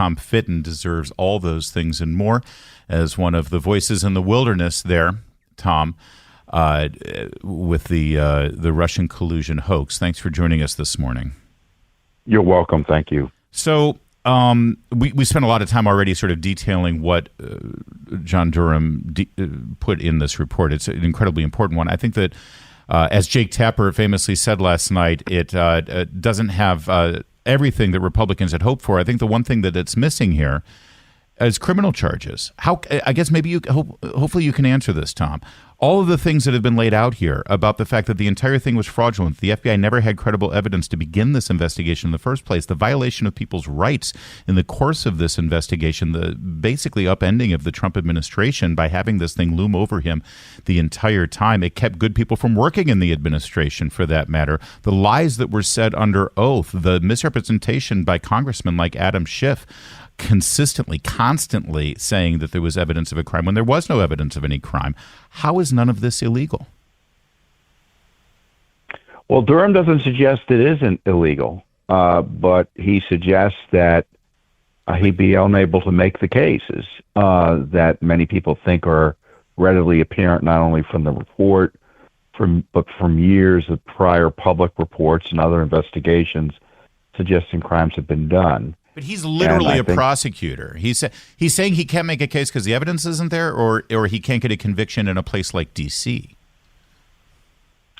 Tom Fitton deserves all those things and more as one of the voices in the wilderness there, Tom, with the Russian collusion hoax. Thanks for joining us this morning. You're welcome. Thank you. So we spent a lot of time already sort of detailing what John Durham put in this report. It's an incredibly important one. I think that, as Jake Tapper famously said last night, it doesn't have everything that Republicans had hoped for. I think the one thing that it's missing here is criminal charges. I guess maybe hopefully you can answer this, Tom. All of the things that have been laid out here about the fact that the entire thing was fraudulent, the FBI never had credible evidence to begin this investigation in the first place, the violation of people's rights in the course of this investigation, the basically upending of the Trump administration by having this thing loom over him the entire time. It kept good people from working in the administration, for that matter. The lies that were said under oath, the misrepresentation by congressmen like Adam Schiff, consistently, constantly saying that there was evidence of a crime when there was no evidence of any crime. How is none of this illegal? Well, Durham doesn't suggest it isn't illegal, but he suggests that he'd be unable to make the cases that many people think are readily apparent, not only from the report, but from years of prior public reports and other investigations suggesting crimes have been done. But he's literally a prosecutor. He's saying he can't make a case because the evidence isn't there, or he can't get a conviction in a place like D.C.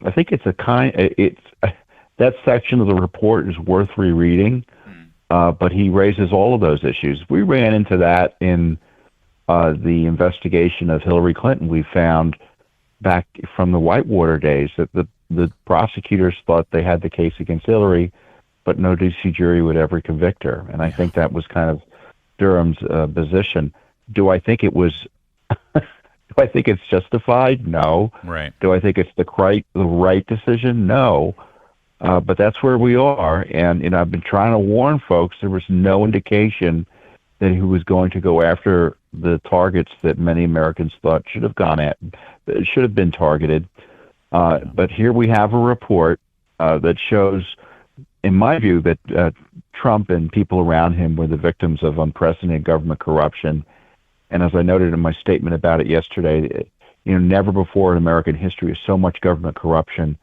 I think that section of the report is worth rereading, but he raises all of those issues. We ran into that in the investigation of Hillary Clinton. We found back from the Whitewater days that the prosecutors thought they had the case against Hillary, but no D.C. jury would ever convict her. And I think that was kind of Durham's position. Do I think it was? Do I think it's justified? No. Right. Do I think it's the right decision? No. But that's where we are. And I've been trying to warn folks. There was no indication that he was going to go after the targets that many Americans thought should have been targeted. But here we have a report that shows, in my view, that Trump and people around him were the victims of unprecedented government corruption. And as I noted in my statement about it yesterday, never before in American history has so much government corruption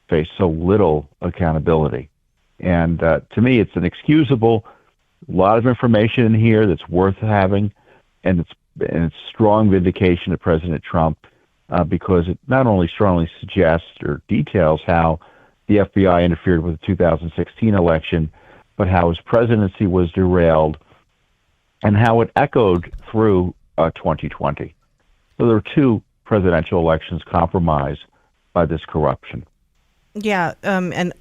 faced so little accountability. And to me, it's inexcusable. A lot of information in here that's worth having, and it's strong vindication of President Trump because it not only strongly suggests or details how the FBI interfered with the 2016 election, but how his presidency was derailed and how it echoed through 2020. So there were two presidential elections compromised by this corruption. Yeah, and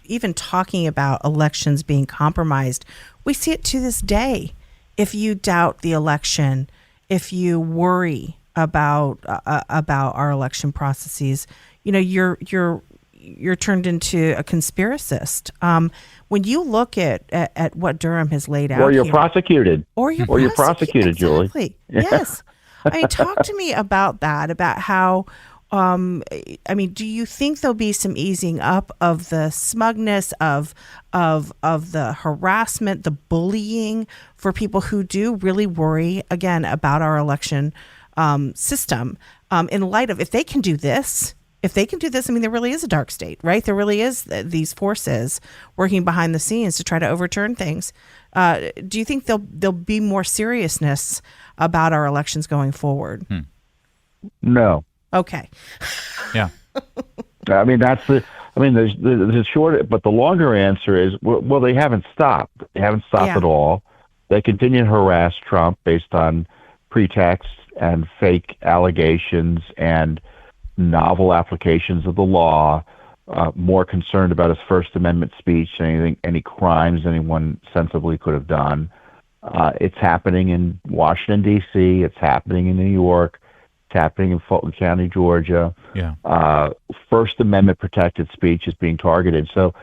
even talking about elections being compromised, we see it to this day. If you doubt the election, if you worry about our election processes, you're turned into a conspiracist. When you look at what Durham has laid out, or you're prosecuted, you're prosecuted, Julie. Exactly. Yes. I mean, talk to me about that. About how. Do you think there'll be some easing up of the smugness of the harassment, the bullying for people who do really worry again about our election system? In light of if they can do this, I mean, there really is a dark state, right? There really is these forces working behind the scenes to try to overturn things. Do you think there'll be more seriousness about our elections going forward? No. Okay. Yeah. There's a short, but the longer answer is, well, they haven't stopped. They haven't stopped at all. They continue to harass Trump based on pretexts and fake allegations and novel applications of the law, more concerned about his First Amendment speech than any crimes anyone sensibly could have done. It's happening in Washington, D.C. It's happening in New York. It's happening in Fulton County, Georgia. Yeah. First Amendment protected speech is being targeted. So,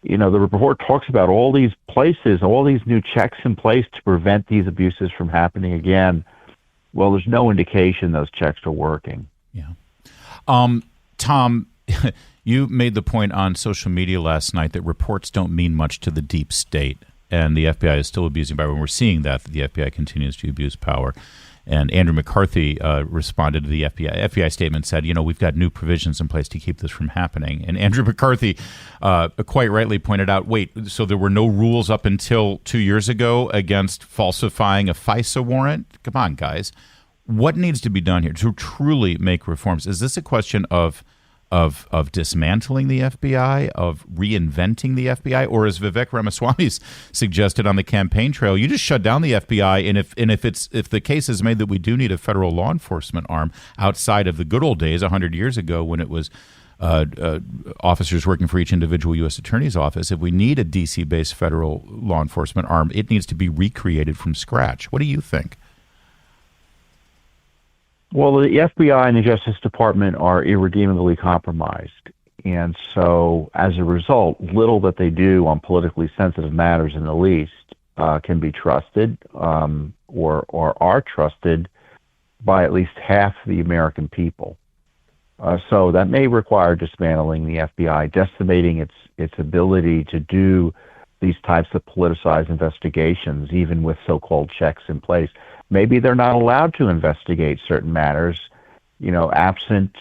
the report talks about all these places, all these new checks in place to prevent these abuses from happening again. Well, there's no indication those checks are working. Yeah. Tom, you made the point on social media last night that reports don't mean much to the deep state. and the FBI is still abusing power. And we're seeing that the FBI continues to abuse power. And Andrew McCarthy responded to the FBI statement, said, we've got new provisions in place to keep this from happening. And Andrew McCarthy quite rightly pointed out, wait, so there were no rules up until 2 years ago against falsifying a FISA warrant? Come on, guys. What needs to be done here to truly make reforms? Is this a question of dismantling the FBI, of reinventing the FBI, or as Vivek Ramaswamy suggested on the campaign trail, you just shut down the FBI, and if the case is made that we do need a federal law enforcement arm outside of the good old days 100 years ago when it was officers working for each individual U.S. attorney's office, if we need a D.C.-based federal law enforcement arm, it needs to be recreated from scratch. What do you think? Well, the FBI and the Justice Department are irredeemably compromised. And so, as a result, little that they do on politically sensitive matters in the least can be trusted or are trusted by at least half the American people. So that may require dismantling the FBI, decimating its ability to do these types of politicized investigations, even with so-called checks in place. Maybe they're not allowed to investigate certain matters, absent,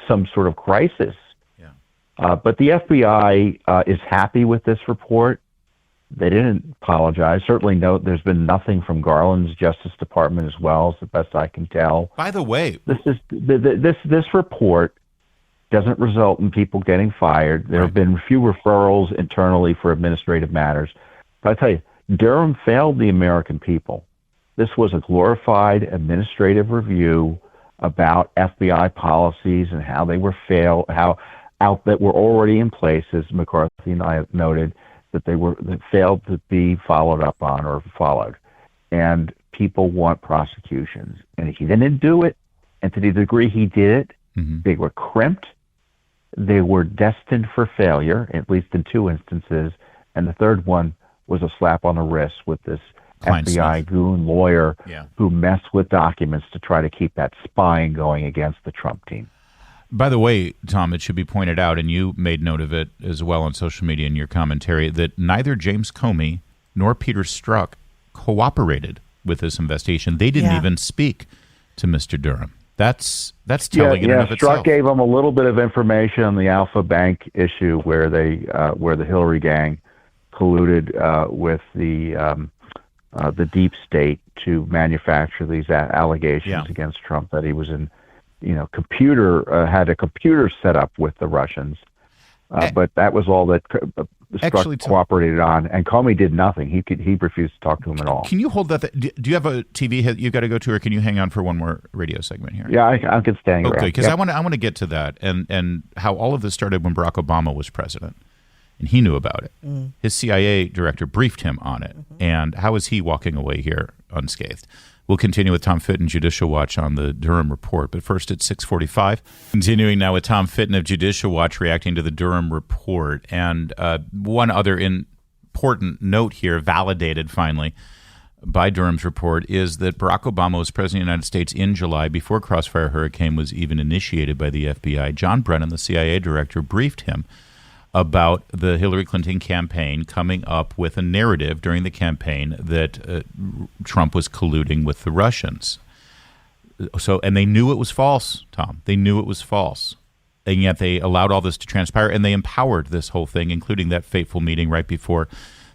some sort of crisis. Yeah. But the FBI is happy with this report. They didn't apologize. Certainly, there's been nothing from Garland's Justice Department as well, as the best I can tell. By the way, this report doesn't result in people getting fired. There have been few referrals internally for administrative matters. But I tell you, Durham failed the American people. This was a glorified administrative review about FBI policies and how they were that were already in place, as McCarthy and I noted, that failed to be followed up on or followed. And people want prosecutions. And he didn't do it. And to the degree he did it, they were crimped. They were destined for failure, at least in two instances. And the third one was a slap on the wrist with this FBI goon lawyer who messed with documents to try to keep that spying going against the Trump team. By the way, Tom, it should be pointed out, and you made note of it as well on social media in your commentary, that neither James Comey nor Peter Strzok cooperated with this investigation. They didn't even speak to Mr. Durham. That's telling in and of itself. Strzok gave them a little bit of information on the Alpha Bank issue where where the Hillary gang colluded with the deep state to manufacture these allegations against Trump that he was in, had a computer set up with the Russians. But that was all that Strzok cooperated on, and Comey did nothing. He refused to talk to him at all. Can you hold that? Do you have a TV you've got to go to, or can you hang on for one more radio segment here? Yeah, I can stand around. Okay, because I want to get to that and how all of this started when Barack Obama was president. And he knew about it. His CIA director briefed him on it. And how is he walking away here unscathed? We'll continue with Tom Fitton, Judicial Watch, on the Durham report. But first at 6:45, continuing now with Tom Fitton of Judicial Watch reacting to the Durham report. And one other important note here, validated finally by Durham's report, is that Barack Obama was president of the United States in July, before Crossfire Hurricane was even initiated by the FBI. John Brennan, the CIA director, briefed him about the Hillary Clinton campaign coming up with a narrative during the campaign that Trump was colluding with the Russians. And they knew it was false, Tom. They knew it was false. And yet they allowed all this to transpire, and they empowered this whole thing, including that fateful meeting right before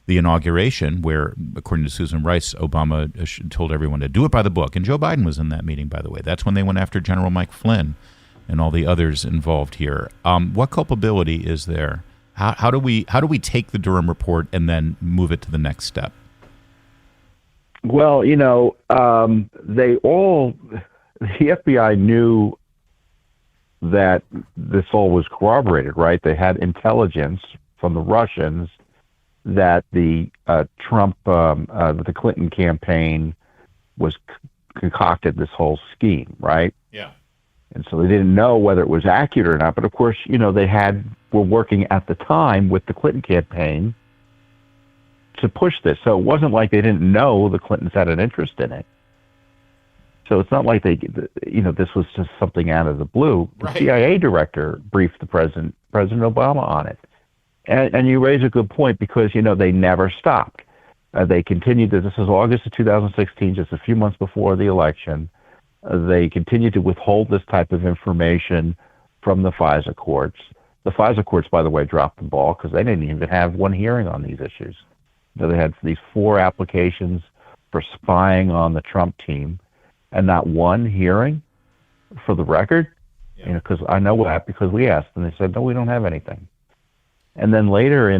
the inauguration where, according to Susan Rice, Obama told everyone to do it by the book. And Joe Biden was in that meeting, by the way. That's when they went after General Mike Flynn and all the others involved here. What culpability is there? How do we take the Durham report and then move it to the next step? Well, the FBI knew that this all was corroborated, right? They had intelligence from the Russians that the the Clinton campaign was concocted this whole scheme, right? Yeah. And so they didn't know whether it was accurate or not. But of course, they were working at the time with the Clinton campaign to push this. So it wasn't like they didn't know the Clintons had an interest in it. So it's not like this was just something out of the blue. The CIA director briefed the President Obama on it. And you raise a good point because, they never stopped. They continued this is August of 2016, just a few months before the election. They continued to withhold this type of information from the FISA courts. The FISA courts, by the way, dropped the ball because they didn't even have one hearing on these issues. They had these 4 applications for spying on the Trump team and not one hearing for the record. Because I know that because we asked and they said, no, we don't have anything. And then later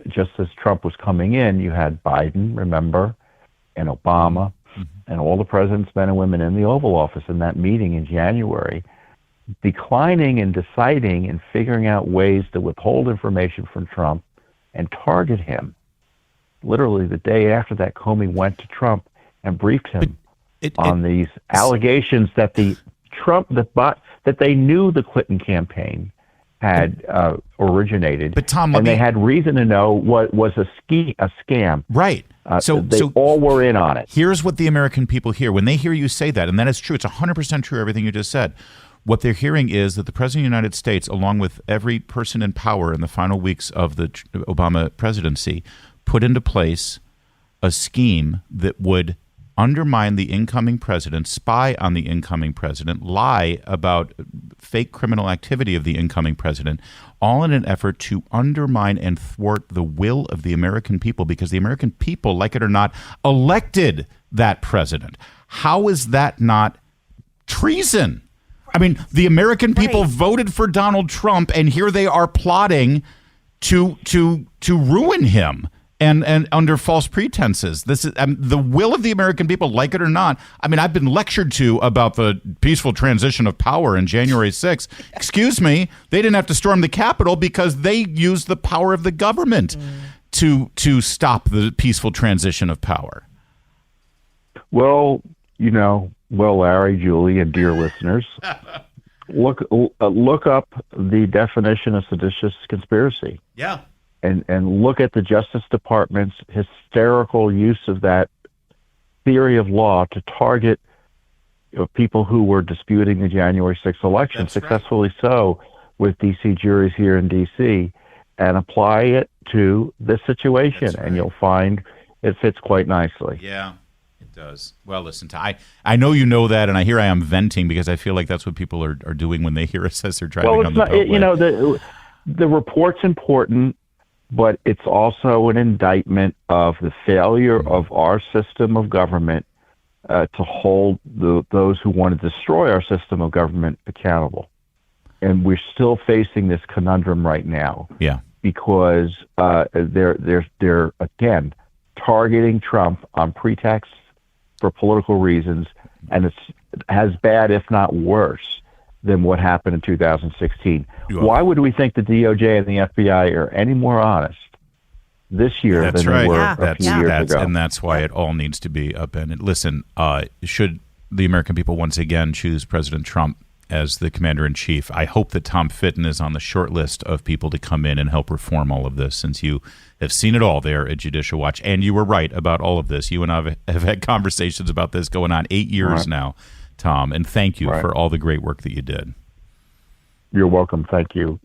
just as Trump was coming in, you had Biden, remember, and Obama, and all the president's men and women in the Oval Office in that meeting in January, declining and deciding and figuring out ways to withhold information from Trump and target him. Literally the day after that, Comey went to Trump and briefed him on these allegations that that they knew the Clinton campaign had originated. But Tom, they had reason to know what was a scam. Right. So they all were in on it. Here's what the American people hear when they hear you say that, and that is true. It's 100% true, everything you just said. What they're hearing is that the President of the United States, along with every person in power in the final weeks of the Obama presidency, put into place a scheme that would undermine the incoming president, spy on the incoming president, lie about fake criminal activity of the incoming president, all in an effort to undermine and thwart the will of the American people, because the American people, like it or not, elected that president. How is that not treason? I mean, the American people voted for Donald Trump, and here they are plotting to ruin him. And under false pretenses. This is the will of the American people, like it or not. I mean, I've been lectured to about the peaceful transition of power in January 6th. Excuse me, they didn't have to storm the Capitol because they used the power of the government to stop the peaceful transition of power. Well, Larry, Julie, and dear listeners, look up the definition of seditious conspiracy. Yeah. And look at the Justice Department's hysterical use of that theory of law to target people who were disputing the January 6th election, That's successfully so, with D.C. juries here in D.C., and apply it to this situation, and you'll find it fits quite nicely. Yeah, it does. Well, listen, I know you know that, and here I am venting because I feel like that's what people are doing when they hear us as they're driving on the beltway. The report's important, but it's also an indictment of the failure of our system of government to hold those who want to destroy our system of government accountable. And we're still facing this conundrum right now. Yeah. Because they're again targeting Trump on pretexts for political reasons, and it's as bad, if not worse, than what happened in 2016. Why would we think the DOJ and the FBI are any more honest this year than they were a few years ago? And that's why it all needs to be upended. Listen, should the American people once again choose President Trump as the commander-in-chief, I hope that Tom Fitton is on the short list of people to come in and help reform all of this, since you have seen it all there at Judicial Watch. And you were right about all of this. You and I have had conversations about this going on 8 years now, Tom, and thank you for all the great work that you did. You're welcome. Thank you.